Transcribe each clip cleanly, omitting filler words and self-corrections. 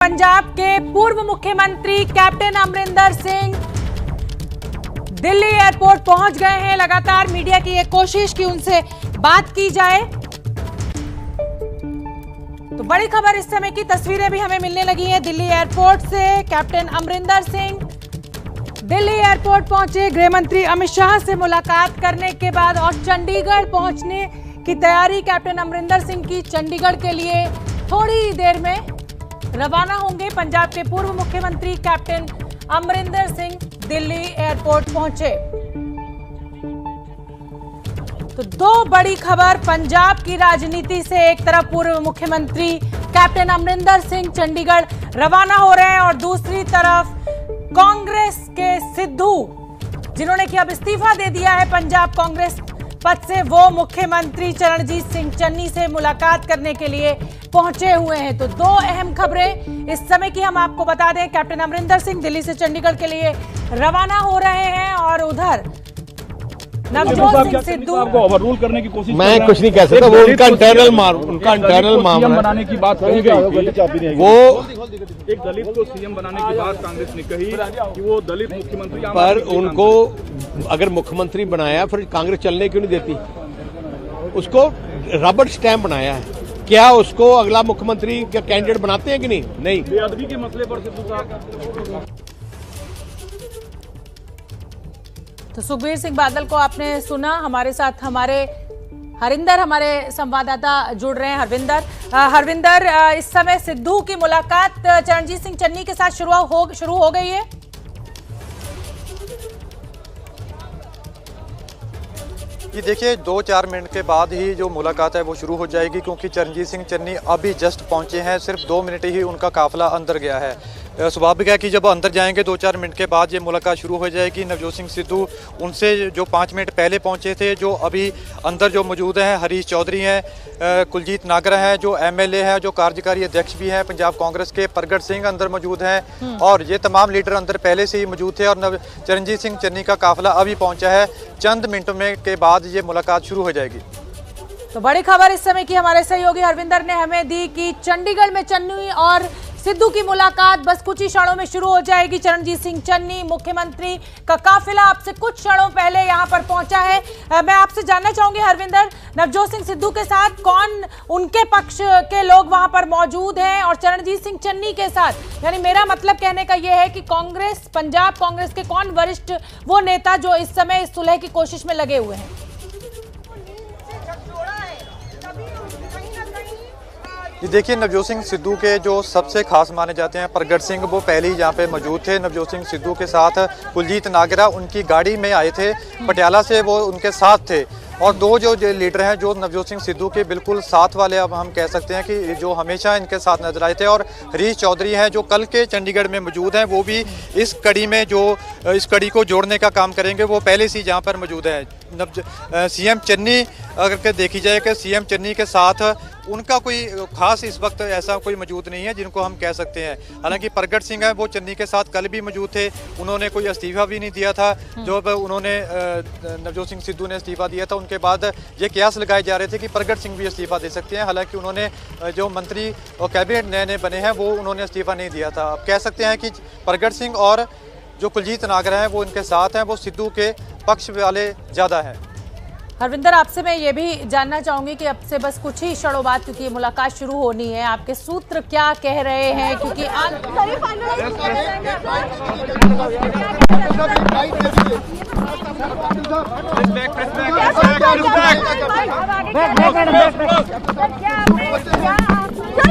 पंजाब के पूर्व मुख्यमंत्री कैप्टन अमरिंदर सिंह दिल्ली एयरपोर्ट पहुंच गए हैं। लगातार मीडिया की एक कोशिश कि उनसे बात की जाए, तो बड़ी खबर इस समय की तस्वीरें भी हमें मिलने लगी हैं दिल्ली एयरपोर्ट से। कैप्टन अमरिंदर सिंह दिल्ली एयरपोर्ट पहुंचे, गृह मंत्री अमित शाह से मुलाकात करने के बाद और चंडीगढ़ पहुंचने की तैयारी कैप्टन अमरिंदर सिंह की। चंडीगढ़ के लिए थोड़ी देर में रवाना होंगे। पंजाब के पूर्व मुख्यमंत्री कैप्टन अमरिंदर सिंह दिल्ली एयरपोर्ट पहुंचे। तो दो बड़ी खबर पंजाब की राजनीति से, एक तरफ पूर्व मुख्यमंत्री कैप्टन अमरिंदर सिंह चंडीगढ़ रवाना हो रहे हैं और दूसरी तरफ कांग्रेस के सिद्धू, जिन्होंने कि अब इस्तीफा दे दिया है पंजाब कांग्रेस पद से, वो मुख्यमंत्री चरणजीत सिंह चन्नी से मुलाकात करने के लिए पहुंचे हुए हैं। तो दो अहम खबरें इस समय की हम आपको बता दें। कैप्टन अमरिंदर सिंह दिल्ली से चंडीगढ़ के लिए रवाना हो रहे हैं और उधर नवजोत सिंह सिद्धू आपको ओवररूल करने की कोशिश। मैं कुछ नहीं कह सकता, वो उनका इंटरनल मामला बनाने की बात कही गई। वो एक दलित को सीएम बनाने की बात कांग्रेस ने कही कि वो दलित मुख्यमंत्री, पर उनको अगर मुख्यमंत्री बनाया फिर कांग्रेस चलने क्यों नहीं देती? उसको रबड़ स्टैंप बनाया है, क्या उसको अगला मुख्यमंत्री का कैंडिडेट बनाते हैं कि नहीं? नहीं। बेअदबी के मसले पर सिद्धू साहब, तो सुखबीर सिंह बादल को आपने सुना। हमारे साथ हमारे हरिंदर, हमारे संवाददाता जुड़ रहे हैं। हरविंदर, इस समय सिद्धू की मुलाकात चरणजीत सिंह चन्नी के साथ शुरू हो गई है। ये देखिए 2-4 मिनट के बाद ही जो मुलाकात है वो शुरू हो जाएगी, क्योंकि चरणजीत सिंह चन्नी अभी जस्ट पहुंचे हैं। सिर्फ 2 मिनट ही उनका काफिला अंदर गया है। स्वाभाविक है कि जब अंदर जाएंगे 2-4 मिनट के बाद ये मुलाकात शुरू हो जाएगी। नवजोत सिंह सिद्धू उनसे जो 5 मिनट पहले पहुंचे थे, जो अभी अंदर जो मौजूद हैं, हरीश चौधरी हैं, कुलजीत नागरा हैं जो MLA है, जो कार्यकारी अध्यक्ष भी हैं पंजाब कांग्रेस के, प्रगट सिंह अंदर मौजूद हैं और ये तमाम लीडर अंदर पहले से ही मौजूद थे। और चरणजीत सिंह चन्नी का काफिला अभी पहुंचा है। चंद मिनटों में के बाद ये मुलाकात शुरू हो जाएगी। तो बड़ी खबर इस समय की हमारे सहयोगी हरविंदर ने हमें दी कि चंडीगढ़ में चन्नी और सिद्धू की मुलाकात बस कुछ ही क्षणों में शुरू हो जाएगी। चरणजीत सिंह चन्नी मुख्यमंत्री का काफिला अब से कुछ क्षणों पहले यहां पर पहुंचा है। मैं आपसे जानना चाहूंगी हरविंदर, नवजोत सिंह सिद्धू के साथ कौन उनके पक्ष के लोग वहां पर मौजूद हैं और चरणजीत सिंह चन्नी के साथ, यानी मेरा मतलब कहने का यह है कि कांग्रेस, पंजाब कांग्रेस के कौन वरिष्ठ वो नेता जो इस समय इस सुलह की कोशिश में लगे हुए हैं? ये देखिए नवजोत सिंह सिद्धू के जो सबसे खास माने जाते हैं प्रगट सिंह, वो पहले ही यहाँ पे मौजूद थे। नवजोत सिंह सिद्धू के साथ कुलजीत नागरा उनकी गाड़ी में आए थे, पटियाला से वो उनके साथ थे। और दो जो लीडर हैं जो नवजोत सिंह सिद्धू के बिल्कुल साथ वाले, अब हम कह सकते हैं कि जो हमेशा इनके साथ नजर आए थे। और हरीश चौधरी हैं जो कल के चंडीगढ़ में मौजूद हैं, वो भी इस कड़ी में जो इस कड़ी को जोड़ने का काम करेंगे, वो पहले से यहाँ पर मौजूद है। CM चन्नी अगर देखी जाए कि CM चन्नी के साथ उनका कोई खास इस वक्त ऐसा कोई मौजूद नहीं है जिनको हम कह सकते हैं। हालांकि प्रगट सिंह है वो चन्नी के साथ कल भी मौजूद थे, उन्होंने कोई इस्तीफा भी नहीं दिया था। जब उन्होंने नवजोत सिंह सिद्धू ने इस्तीफा दिया था, उनके बाद ये कयास लगाए जा रहे थे कि प्रगट सिंह भी इस्तीफा दे सकते हैं। हालांकि उन्होंने जो मंत्री और कैबिनेट नए बने हैं वो उन्होंने इस्तीफा नहीं दिया था। अब कह सकते हैं कि प्रगट सिंह और जो कुलजीत नागरा हैं वो इनके साथ हैं, वो सिद्धू के पक्ष वाले ज़्यादा हैं। हरविंदर, आपसे मैं ये भी जानना चाहूंगी कि अब से बस कुछ ही क्षणों बाद, क्योंकि ये मुलाकात शुरू होनी है, आपके सूत्र क्या कह रहे हैं? क्योंकि सर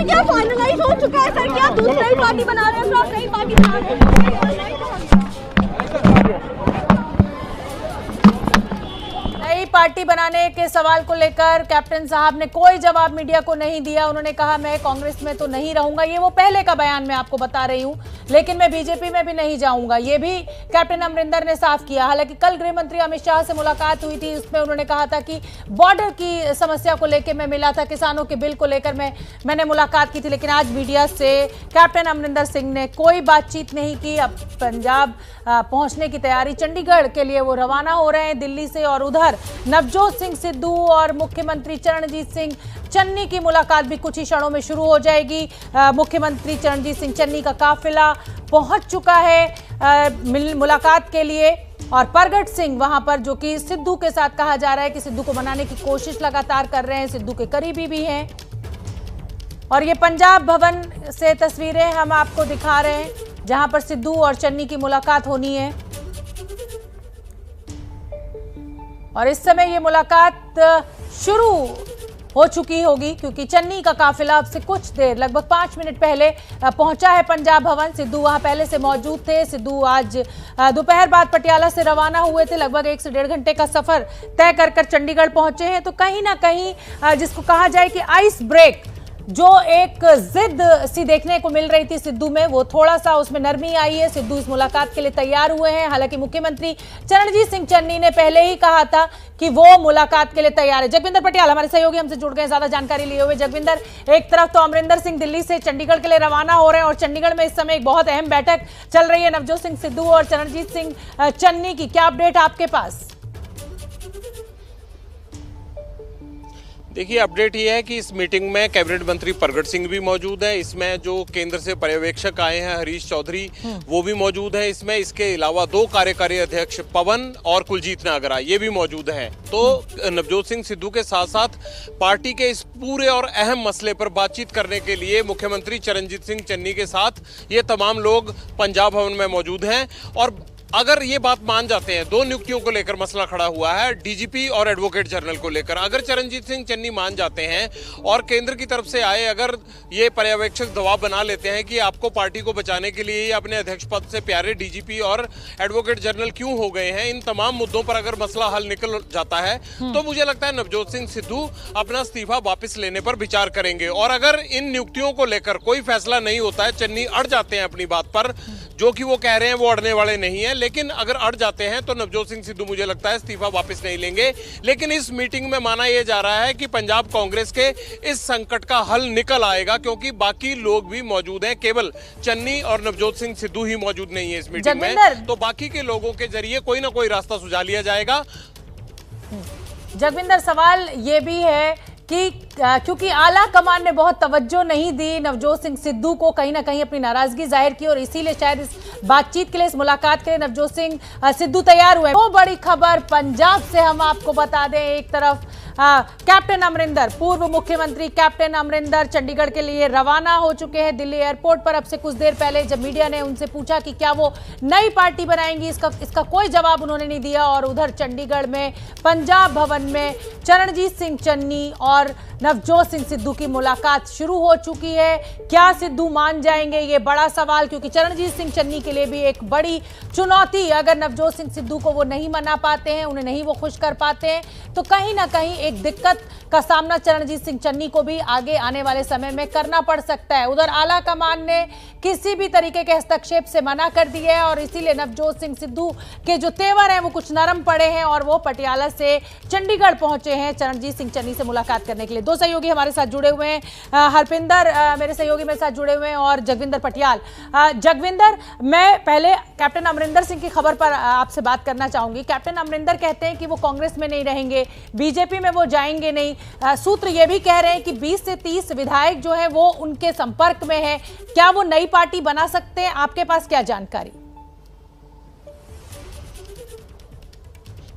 क्या फाइनलाइज हो चुका है? सर क्या दूसरी पार्टी बना रहे हैं? आप नई पार्टी बना रहे हैं? नई पार्टी बनाने के सवाल को लेकर कैप्टन साहब ने कोई जवाब मीडिया को नहीं दिया। उन्होंने कहा मैं कांग्रेस में तो नहीं रहूंगा, ये वो पहले का बयान मैं आपको बता रही हूं, लेकिन मैं बीजेपी में भी नहीं जाऊंगा, ये भी कैप्टन अमरिंदर ने साफ किया। हालांकि कल गृह मंत्री अमित शाह से मुलाकात हुई थी, उसमें उन्होंने कहा था कि बॉर्डर की समस्या को लेकर मैं मिला था, किसानों के बिल को लेकर मैंने मुलाकात की थी। लेकिन आज मीडिया से कैप्टन अमरिंदर सिंह ने कोई बातचीत नहीं की। अब पंजाब पहुंचने की तैयारी, चंडीगढ़ के लिए वो रवाना हो रहे हैं दिल्ली से, और उधर नवजोत सिंह सिद्धू और मुख्यमंत्री चरणजीत सिंह चन्नी की मुलाकात भी कुछ ही क्षणों में शुरू हो जाएगी। मुख्यमंत्री चरणजीत सिंह चन्नी का काफिला पहुंच चुका है मुलाकात के लिए, और परगट सिंह वहां पर, जो कि सिद्धू के साथ कहा जा रहा है कि सिद्धू को मनाने की कोशिश लगातार कर रहे हैं, सिद्धू के करीबी भी हैं। और ये पंजाब भवन से तस्वीरें हम आपको दिखा रहे हैं, जहां पर सिद्धू और चन्नी की मुलाकात होनी है। और इस समय ये मुलाकात शुरू हो चुकी होगी, क्योंकि चन्नी का काफिला अब से कुछ देर, लगभग 5 मिनट पहले पहुंचा है पंजाब भवन। सिद्धू वहां पहले से मौजूद थे। सिद्धू आज दोपहर बाद पटियाला से रवाना हुए थे। लगभग 1 से 1.5 घंटे का सफर तय कर चंडीगढ़ पहुंचे हैं। तो कहीं ना कहीं जिसको कहा जाए कि आइस ब्रेक, जो एक जिद सी देखने को मिल रही थी सिद्धू में, वो थोड़ा सा उसमें नरमी आई है। सिद्धू इस मुलाकात के लिए तैयार हुए हैं। हालांकि मुख्यमंत्री चरणजीत सिंह चन्नी ने पहले ही कहा था कि वो मुलाकात के लिए तैयार है। जगविंदर पटियाल हमारे सहयोगी हमसे जुड़ गए ज्यादा जानकारी लिए हुए। जगविंदर, एक तरफ तो अमरिंदर सिंह दिल्ली से चंडीगढ़ के लिए रवाना हो रहे हैं, और चंडीगढ़ में इस समय एक बहुत अहम बैठक चल रही है नवजोत सिंह सिद्धू और चरणजीत सिंह चन्नी की। क्या अपडेट आपके पास? देखिए, अपडेट ये है कि इस मीटिंग में कैबिनेट मंत्री परगट सिंह भी मौजूद है। इसमें जो केंद्र से पर्यवेक्षक आए हैं हरीश चौधरी, वो भी मौजूद है इसमें। इसके अलावा 2 कार्यकारी अध्यक्ष पवन और कुलजीत नागरा, ये भी मौजूद हैं। तो नवजोत सिंह सिद्धू के साथ साथ पार्टी के इस पूरे और अहम मसले पर बातचीत करने के लिए मुख्यमंत्री चरणजीत सिंह चन्नी के साथ ये तमाम लोग पंजाब भवन में मौजूद हैं। और अगर ये बात मान जाते हैं, 2 नियुक्तियों को लेकर मसला खड़ा हुआ है, डीजीपी और एडवोकेट जनरल को लेकर, अगर चरणजीत सिंह चन्नी मान जाते हैं और केंद्र की तरफ से आए, अगर ये पर्यवेक्षक दबाव बना लेते हैं कि आपको पार्टी को बचाने के लिए अपने अध्यक्ष पद से प्यारे डीजीपी और एडवोकेट जनरल क्यों हो गए हैं, इन तमाम मुद्दों पर अगर मसला हल निकल जाता है, तो मुझे लगता है नवजोत सिंह सिद्धू अपना इस्तीफा वापस लेने पर विचार करेंगे। और अगर इन नियुक्तियों को लेकर कोई फैसला नहीं होता है, चन्नी अड़ जाते हैं अपनी बात पर, जो कि वो कह रहे हैं वो अड़ने वाले नहीं है, लेकिन अगर अड़ जाते हैं तो नवजोत सिंह सिद्धू मुझे लगता है इस्तीफा वापस नहीं लेंगे। लेकिन इस मीटिंग में माना यह जा रहा है कि पंजाब कांग्रेस के इस संकट का हल निकल आएगा, क्योंकि बाकी लोग भी मौजूद हैं। केवल चन्नी और नवजोत सिंह सिद्धू ही मौजूद नहीं है इस मीटिंग में, तो बाकी के लोगों के जरिए कोई ना कोई रास्ता सुझा लिया जाएगा। जगविंदर, सवाल ये भी है कि क्योंकि आला कमान ने बहुत तवज्जो नहीं दी नवजोत सिंह सिद्धू को, कहीं ना कहीं अपनी नाराजगी जाहिर की, और इसीलिए शायद इस बातचीत के लिए, इस मुलाकात के लिए नवजोत सिंह सिद्धू तैयार हुए। वो बड़ी खबर पंजाब से हम आपको बता दें। एक तरफ कैप्टन अमरिंदर, पूर्व मुख्यमंत्री कैप्टन अमरिंदर चंडीगढ़ के लिए रवाना हो चुके हैं दिल्ली एयरपोर्ट पर। अब से कुछ देर पहले जब मीडिया ने उनसे पूछा कि क्या वो नई पार्टी बनाएंगी, इसका कोई जवाब उन्होंने नहीं दिया। और उधर चंडीगढ़ में पंजाब भवन में चरणजीत सिंह चन्नी और नवजोत सिंह सिद्धू की मुलाकात शुरू हो चुकी है। क्या सिद्धू मान जाएंगे, ये बड़ा सवाल, क्योंकि चरणजीत सिंह चन्नी के लिए भी एक बड़ी चुनौती। अगर नवजोत सिंह सिद्धू को वो नहीं मना पाते हैं, उन्हें नहीं वो खुश कर पाते हैं, तो कहीं ना कहीं एक दिक्कत का सामना चरणजीत सिंह चन्नी को भी आगे आने वाले समय में करना पड़ सकता है। उधर आला कमान ने किसी भी तरीके के हस्तक्षेप से मना कर दिया है, और इसीलिए नवजोत सिंह सिद्धू के जो तेवर हैं वो कुछ नरम पड़े हैं, और वो पटियाला से चंडीगढ़ पहुंचे हैं चरणजीत सिंह चन्नी से मुलाकात करने के लिए। 2 सहयोगी हमारे साथ जुड़े हुए हैं, हरपिंदर मेरे सहयोगी मेरे साथ जुड़े हुए हैं, और जगविंदर पटियाल। जगविंदर, मैं पहले कैप्टन अमरिंदर सिंह की खबर पर आपसे बात करना चाहूंगी। कैप्टन अमरिंदर कहते हैं कि वो कांग्रेस में नहीं रहेंगे, बीजेपी में वो जाएंगे नहीं। सूत्र ये भी कह रहे हैं कि 20 से 30 विधायक जो है वो उनके संपर्क में है। क्या वो नई पार्टी बना सकते हैं? आपके पास क्या जानकारी?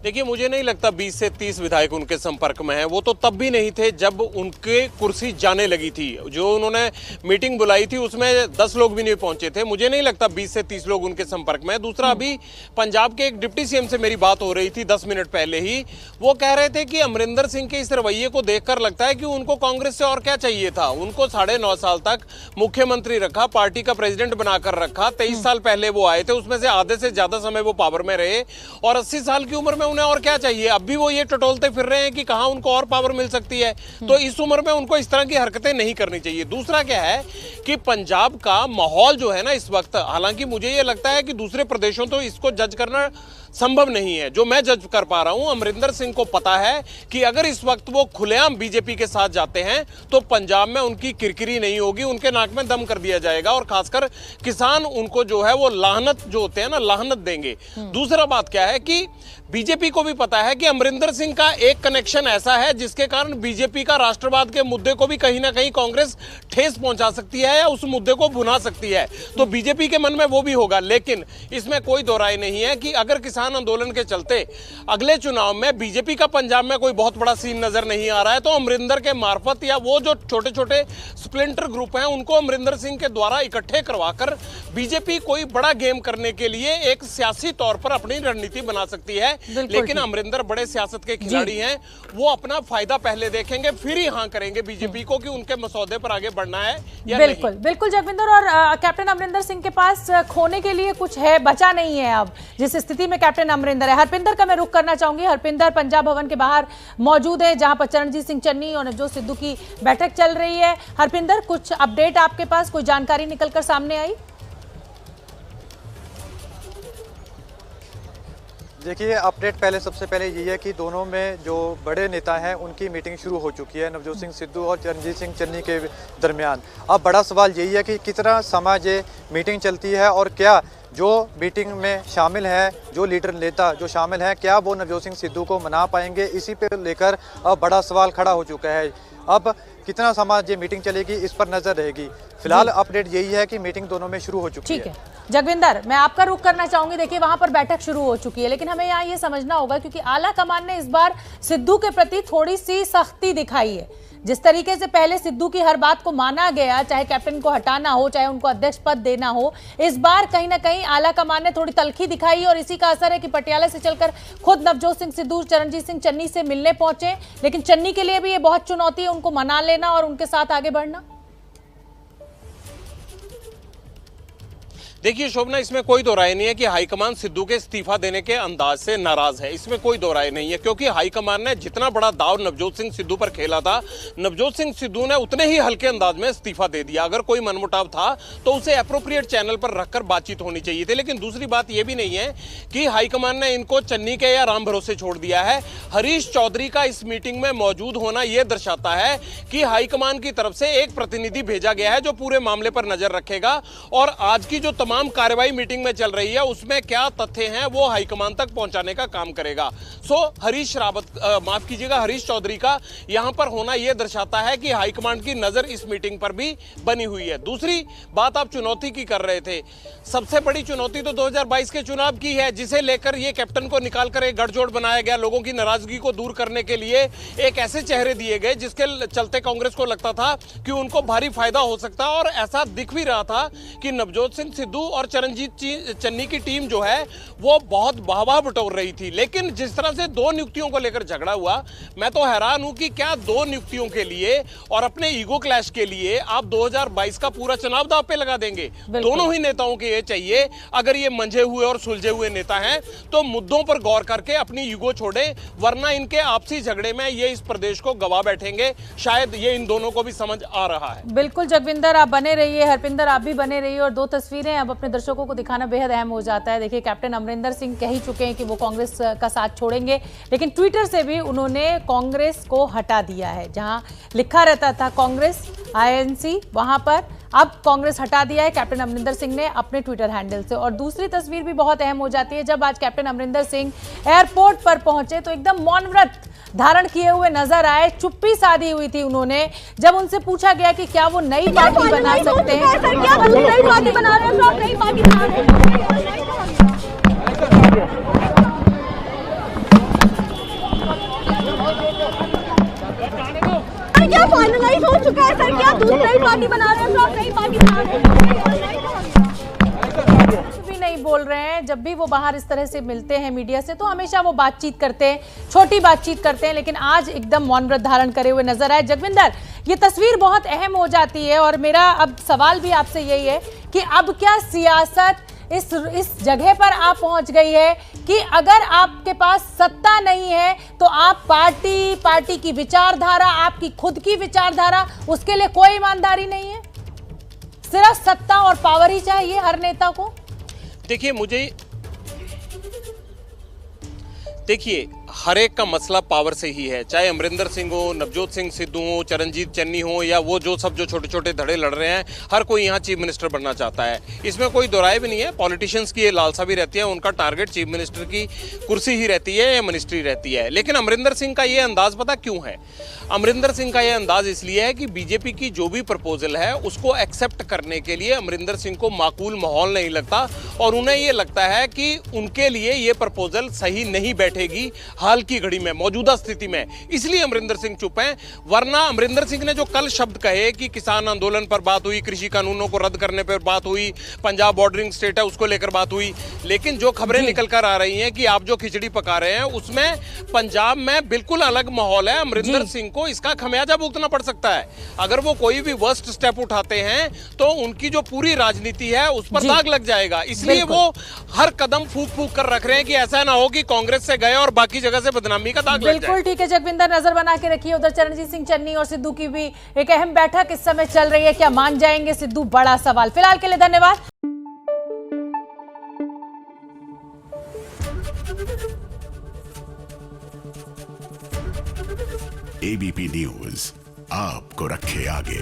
देखिए, मुझे नहीं लगता 20 से 30 विधायक उनके संपर्क में हैं। वो तो तब भी नहीं थे जब उनके कुर्सी जाने लगी थी। जो उन्होंने मीटिंग बुलाई थी उसमें 10 लोग भी नहीं पहुंचे थे। मुझे नहीं लगता 20 से 30 लोग उनके संपर्क में हैं। दूसरा, अभी पंजाब के एक डिप्टी सीएम से मेरी बात हो रही थी 10 मिनट पहले ही। वो कह रहे थे कि अमरिंदर सिंह के इस रवैये को देखकर लगता है कि उनको कांग्रेस से और क्या चाहिए था। उनको 9.5 साल तक मुख्यमंत्री रखा, पार्टी का प्रेसिडेंट बनाकर रखा। 23 साल पहले वो आए थे, उसमें से आधे से ज्यादा समय वो पावर में रहे, और 80 साल की उम्र में उन्हें और क्या चाहिए। अब भी वो ये टटोलते फिर रहे हैं कि कहां उनको और पावर मिल सकती है। तो इस उम्र में उनको इस तरह की हरकतें नहीं करनी चाहिए। दूसरा क्या है कि पंजाब का माहौल जो है ना इस वक्त, हालांकि मुझे ये लगता है कि दूसरे प्रदेशों तो इसको जज करना संभव नहीं है। जो मैं जज कर पा रहा हूं, अमरिंदर सिंह को पता है कि अगर इस वक्त वो खुलेआम बीजेपी के साथ जाते हैं तो पंजाब में उनकी किरकिरी नहीं होगी, उनके नाक में दम कर दिया जाएगा और खासकर किसान उनको जो है वो लाहनत जो होते हैं ना, लाहनत देंगे। दूसरा बात क्या है कि बीजेपी को भी पता है कि अमरिंदर सिंह का एक कनेक्शन ऐसा है जिसके कारण बीजेपी का राष्ट्रवाद के मुद्दे को भी कहीं ना कहीं कांग्रेस ठेस पहुंचा सकती है या उस मुद्दे को भुना सकती है, तो बीजेपी के मन में वो भी होगा। लेकिन इसमें कोई दो राय नहीं है कि अगर किसान आंदोलन के चलते अगले चुनाव में बीजेपी का पंजाब में कोई बहुत बड़ा सीन नजर नहीं आ रहा है, तो अमरिंदर के मार्फत या वो जो छोटे छोटे स्प्लिंटर ग्रुप हैं उनको अमरिंदर सिंह के द्वारा इकट्ठे करवाकर बीजेपी कोई बड़ा गेम करने के लिए एक सियासी तौर पर अपनी रणनीति बना सकती है। लेकिन अमरिंदर बड़े सियासत के खिलाड़ी हैं, वो अपना फायदा पहले देखेंगे, फिर ही हाँ करेंगे बीजेपी को कि उनके मसौदे पर आगे बढ़ना है या बिल्कुल नहीं। बिल्कुल जगविंदर, और कैप्टन अमरिंदर सिंह के पास खोने के लिए कुछ है, बचा नहीं है अब जिस स्थिति में कैप्टन अमरिंदर है। हरपिंदर का मैं रुख करना चाहूंगी। हरपिंदर पंजाब भवन के बाहर मौजूद है जहां पर चरणजीत सिंह चन्नी और नवजोत सिद्धू की बैठक चल रही है। हरपिंदर, कुछ अपडेट आपके पास, कोई जानकारी निकलकर सामने आई? देखिए, अपडेट पहले सबसे पहले यही है कि दोनों में जो बड़े नेता हैं उनकी मीटिंग शुरू हो चुकी है, नवजोत सिंह सिद्धू और चरणजीत सिंह चन्नी के दरमियान। अब बड़ा सवाल यही है कि कितना समय ये मीटिंग चलती है और क्या जो मीटिंग में शामिल हैं, जो लीडर नेता जो शामिल हैं, क्या वो नवजोत सिंह सिद्धू को मना पाएंगे। इसी पे लेकर अब बड़ा सवाल खड़ा हो चुका है। अब कितना समय ये मीटिंग चलेगी इस पर नजर रहेगी। फिलहाल अपडेट यही है कि मीटिंग दोनों में शुरू हो चुकी है। ठीक है जगविंदर, मैं आपका रुख करना चाहूंगी। देखिए, वहां पर बैठक शुरू हो चुकी है, लेकिन हमें यहाँ ये समझना होगा क्योंकि आला कमान ने इस बार सिद्धू के प्रति थोड़ी सी सख्ती दिखाई है। जिस तरीके से पहले सिद्धू की हर बात को माना गया, चाहे कैप्टन को हटाना हो, चाहे उनको अध्यक्ष पद देना हो, इस बार कहीं ना कहीं आला कमान ने थोड़ी तल्खी दिखाई और इसी का असर है कि पटियाला से चलकर खुद नवजोत सिंह सिद्धू चरणजीत सिंह चन्नी से मिलने पहुंचे। लेकिन चन्नी के लिए भी ये बहुत चुनौती है उनको मना लेना और उनके साथ आगे बढ़ना। देखिए शोभना, इसमें कोई दो राय नहीं है कि हाईकमान सिद्धू के इस्तीफा देने के अंदाज से नाराज है, इसमें कोई दो राय नहीं है, क्योंकि हाईकमान ने जितना बड़ा दाव नवजोत सिंह सिद्धू पर खेला था, नवजोत सिंह सिद्धू ने उतने ही हल्के अंदाज में इस्तीफा दे दिया। अगर कोई मनमुटाव था तो उसे एप्रोप्रिएट चैनल पर रखकर बातचीत होनी चाहिए थी। लेकिन दूसरी बात यह भी नहीं है कि हाईकमान ने इनको चन्नी के या राम भरोसे छोड़ दिया है। हरीश चौधरी का इस मीटिंग में मौजूद होना यह दर्शाता है कि हाईकमान की तरफ से एक प्रतिनिधि भेजा गया है जो पूरे मामले पर नजर रखेगा और आज की जो तमाम कार्रवाई मीटिंग में चल रही है उसमें क्या तथ्य हैं वो हाईकमान तक पहुंचाने का काम करेगा। हरीश चौधरी का यहां पर होना यह दर्शाता है कि हाईकमान की नजर इस मीटिंग पर भी बनी हुई है। दूसरी बात आप चुनौती की कर रहे थे, सबसे बड़ी चुनौती तो 2022 के चुनाव की है, जिसे लेकर ये कैप्टन को निकालकर एक गठजोड़ बनाया गया। लोगों की नाराजगी को दूर करने के लिए एक ऐसे चेहरे दिए गए जिसके चलते कांग्रेस को लगता था कि उनको भारी फायदा हो सकता है और ऐसा दिख भी रहा था कि नवजोत सिंह सिद्धू और चरणजीत चन्नी की टीम जो है वो बहुत वाहवाह बटोर रही थी। लेकिन जिस तरह से दो नियुक्तियों को लेकर झगड़ा हुआ, मैं तो हैरान हूं कि क्या दो नियुक्तियों के लिए और अपने ईगो क्लैश के लिए आप 2022 का पूरा चुनाव दांव पे लगा देंगे। दोनों ही नेताओं के ये चाहिए, अगर ये मंझे हुए और सुलझे हुए नेता हैं तो मुद्दों पर गौर करके अपनी ईगो छोड़े, वरना इनके आपसी झगड़े में ये इस प्रदेश को गवा बैठेंगे। शायद ये इन दोनों को भी समझ आ रहा है। बिल्कुल जगविंदर, आप बने रहिए, हरपिंदर आप भी बने रहिए। और दो तस्वीरें अब अपने दर्शकों को दिखाना बेहद अहम हो जाता है। देखिए, कैप्टन अमरिंदर सिंह कह ही चुके हैं कि वो कांग्रेस का साथ छोड़ेंगे, लेकिन ट्विटर से भी उन्होंने कांग्रेस को हटा दिया है। जहां लिखा रहता था कांग्रेस INC, वहां पर अब कांग्रेस हटा दिया है कैप्टन अमरिंदर सिंह ने अपने ट्विटर हैंडल से। और दूसरी तस्वीर भी बहुत अहम हो जाती है, जब आज कैप्टन अमरिंदर सिंह एयरपोर्ट पर पहुंचे तो एकदम मौन व्रत धारण किए हुए नजर आए। चुप्पी साधी हुई थी उन्होंने जब उनसे पूछा गया कि क्या वो नई पार्टी बना सकते हैं। क्या हम नई पार्टी बना रहे हैं, तो आप नई पार्टी बना रहे हैं। क्या फाइनलाइज हो चुका है सर, क्या दूसरी पार्टी बना रहे हैं, तो आप नई पार्टी बना रहे हैं। भी नहीं बोल रहे हैं। जब भी वो बाहर इस तरह से मिलते हैं मीडिया से तो हमेशा वो बातचीत करते हैं, छोटी बातचीत करते हैं, लेकिन आज एकदम मौन व्रत धारण करे हुए नजर आए। जगविंदर, ये तस्वीर बहुत अहम हो जाती है और मेरा अब सवाल भी आपसे यही है कि अब क्या सियासत इस जगह पर आप पहुंच गई है कि अगर आपके पास सत्ता नहीं है तो आप पार्टी की विचारधारा, आपकी खुद की विचारधारा, उसके लिए कोई ईमानदारी नहीं है, सिर्फ सत्ता और पावर ही चाहिए हर नेता को। देखिए, मुझे देखिए, हर एक का मसला पावर से ही है, चाहे अमरिंदर सिंह हो, नवजोत सिंह सिद्धू हो, चरणजीत चन्नी हो, या वो जो छोटे छोटे धड़े लड़ रहे हैं, हर कोई यहाँ चीफ मिनिस्टर बनना चाहता है। इसमें कोई दो राय भी नहीं है। पॉलिटिशियंस की ये लालसा भी रहती है, उनका टारगेट चीफ मिनिस्टर की कुर्सी ही रहती है या मिनिस्ट्री रहती है। लेकिन अमरिंदर सिंह का ये अंदाज पता क्यों है? अमरिंदर सिंह का ये अंदाज इसलिए है कि बीजेपी की जो भी प्रपोजल है उसको एक्सेप्ट करने के लिए अमरिंदर सिंह को माकूल माहौल नहीं लगता, और उन्हें ये लगता है कि उनके लिए ये प्रपोजल सही नहीं बैठेगी हाल की घड़ी में, मौजूदा स्थिति में। इसलिए अमरिंदर सिंह चुप हैं। वरना अमरिंदर सिंह ने जो कल शब्द कहे कि किसान आंदोलन पर बात हुई, कृषि कानूनों को रद्द करने पर बात हुई, पंजाब बॉर्डरिंग स्टेट है उसको लेकर बात हुई, लेकिन जो खबरें निकल कर आ रही हैं कि आप जो खिचड़ी पका रहे हैं उसमें पंजाब में बिल्कुल अलग माहौल है। अमरिंदर सिंह को इसका खमियाजा भुगतना पड़ सकता है। अगर वो कोई भी वर्स्ट स्टेप उठाते हैं तो उनकी जो पूरी राजनीति है उस पर दाग लग जाएगा। इसलिए वो हर कदम फूक फूक कर रख रहे हैं कि ऐसा ना हो कि कांग्रेस से गए और बाकी जगह से बदनामी का दाग लग जाए। बिल्कुल ठीक है जगविंदर, नजर बना के रखिए। उधर चरणजीत सिंह चन्नी और सिद्धू की भी एक अहम बैठक इस समय चल रही है। क्या मान जाएंगे सिद्धू? बड़ा सवाल। फिलहाल के लिए धन्यवाद। एबीपी न्यूज आपको रखे आगे।